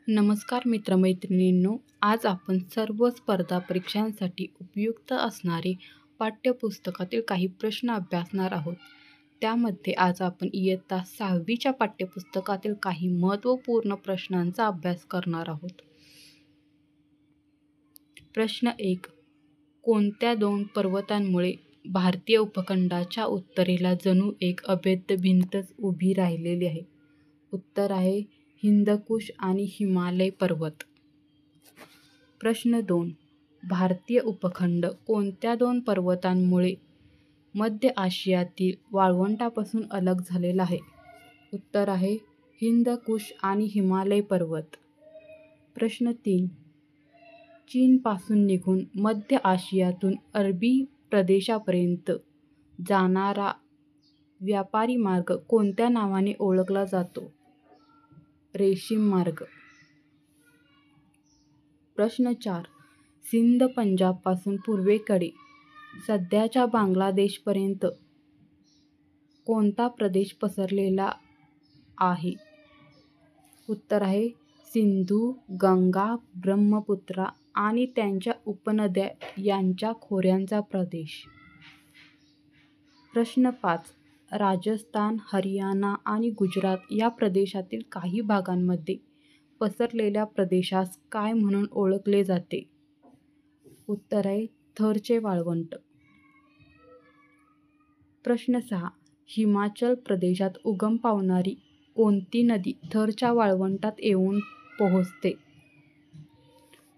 नमस्कार मित्रमैत्रिणींनो, आज आपण सर्व स्पर्धा परीक्षांसाठी उपयुक्त असणारे पाठ्यपुस्तकातील काही प्रश्न अभ्यासणार आहोत. त्यामध्ये आज आपण इयत्ता 6वीच्या पाठ्यपुस्तकातील काही महत्त्वपूर्ण प्रश्नांचा अभ्यास करणार आहोत. प्रश्न 1. कोणत्या दोन पर्वतांमुळे भारतीय उपखंडाच्या उत्तरेला जणू एक अभेद्य भिंतच उभी राहिलेली आहे? उत्तर आहे हिंदकुश आणि हिमालय पर्वत. प्रश्न 2. भारतीय उपखंड कोणत्या दोन पर्वतांमुळे मध्य आशियातील वाळवंटापासून अलग झालेला आहे? उत्तर आहे हिंदकुश आणि हिमालय पर्वत. प्रश्न 3. चीनपासून निघून मध्य आशियातून अरबी प्रदेशापर्यंत जाणारा व्यापारी मार्ग कोणत्या नावाने ओळखला जातो? रेशीम मार्ग. प्रश्न 4. सिंध पंजाबपासून पूर्वेकडे सध्याच्या बांगलादेशपर्यंत कोणता प्रदेश पसरलेला आहे? उत्तर आहे सिंधू, गंगा, ब्रह्मपुत्रा आणि त्यांच्या उपनद्या यांच्या खोऱ्यांचा प्रदेश. प्रश्न 5. राजस्थान, हरियाणा आणि गुजरात या प्रदेशातील काही भागांमध्ये पसरलेल्या प्रदेशास काय म्हणून ओळखले जाते? उत्तर आहे थरचे वाळवंट. प्रश्न 6. हिमाचल प्रदेशात उगम पावणारी कोणती नदी थरच्या वाळवंटात येऊन पोहोचते?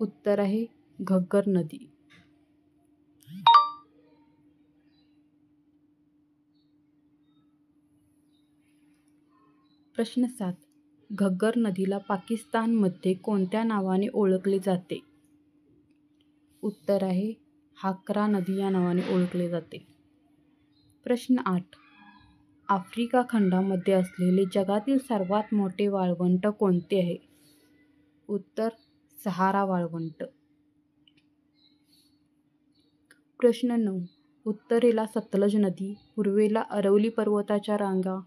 उत्तर आहे घग्गर नदी. प्रश्न 7. घग्गर नदीला पाकिस्तानमध्ये कोणत्या नावाने ओळखले जाते? उत्तर आहे हाकरा नदी या नावाने ओळखले जाते. प्रश्न 8. आफ्रिका खंडामध्ये असलेले जगातील सर्वात मोठे वाळवंट कोणते आहे? उत्तर सहारा वाळवंट. प्रश्न 9. उत्तरेला सतलज नदी, पूर्वेला अरवली पर्वताच्या रांगा,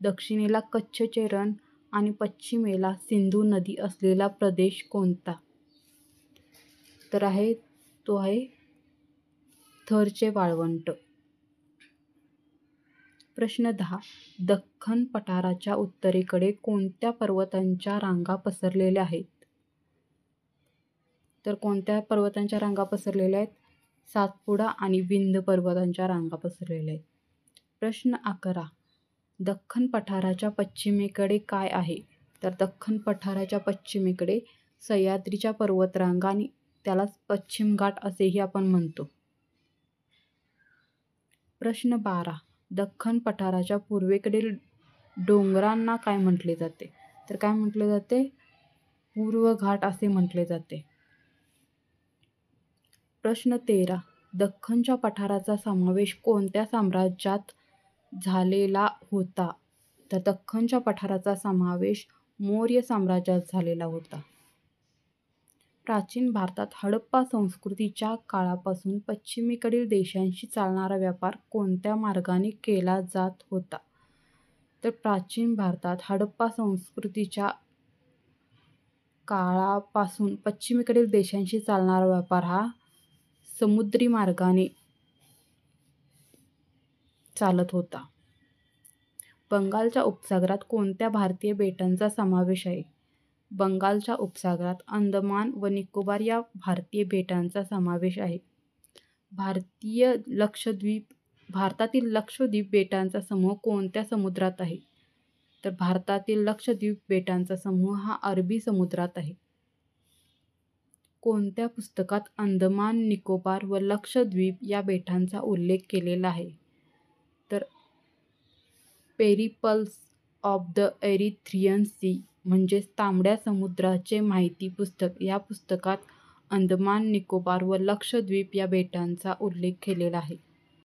दक्षिणेला कच्छचे रण आणि पश्चिमेला सिंधू नदी असलेला प्रदेश कोणता? तर तो आहे थरचे वाळवंट. प्रश्न 10. दख्खन पठाराच्या उत्तरेकडे कोणत्या पर्वतांच्या रांगा पसरलेल्या आहेत? तर कोणत्या पर्वतांच्या रांगा पसरलेल्या आहेत? सातपुडा आणि विंध्य पर्वतांच्या रांगा पसरलेल्या आहेत. प्रश्न 11. दख्खन पठाराच्या पश्चिमेकडे काय आहे? तर दख्खन पठाराच्या पश्चिमेकडे सह्याद्रीच्या पर्वतरांगा आणि त्यालाच पश्चिम घाट असेही आपण म्हणतो. प्रश्न 12. दख्खन पठाराच्या पूर्वेकडील डोंगरांना काय म्हटले जाते? तर काय म्हटले जाते? पूर्व घाट असे म्हटले जाते. प्रश्न 13. दख्खनच्या पठाराचा समावेश कोणत्या साम्राज्यात झालेला होता? तर दख्खनच्या पठाराचा समावेश मौर्य साम्राज्यात झालेला होता. प्राचीन भारतात हडप्पा संस्कृतीच्या काळापासून पश्चिमेकडील देशांशी चालणारा व्यापार कोणत्या मार्गाने केला जात होता? तर प्राचीन भारतात हडप्पा संस्कृतीच्या काळापासून पश्चिमेकडील देशांशी चालणारा व्यापार हा समुद्री मार्गाने चालत होता. बंगालच्या उपसागरात कोणत्या भारतीय बेटांचा समावेश आहे? बंगालच्या उपसागरात अंदमान व निकोबार या भारतीय बेटांचा समावेश आहे. भारतातील लक्षद्वीप बेटांचा समूह कोणत्या समुद्रात आहे? तर भारतातील लक्षद्वीप बेटांचा समूह हा अरबी समुद्रात आहे. कोणत्या पुस्तकात अंदमान, निकोबार व लक्षद्वीप या बेटांचा उल्लेख केलेला आहे? तर Periplus of the Erythraean Sea म्हणजेच तांबड्या समुद्राचे माहिती पुस्तक या पुस्तकात अंदमान, निकोबार व लक्षद्वीप या बेटांचा उल्लेख केलेला आहे.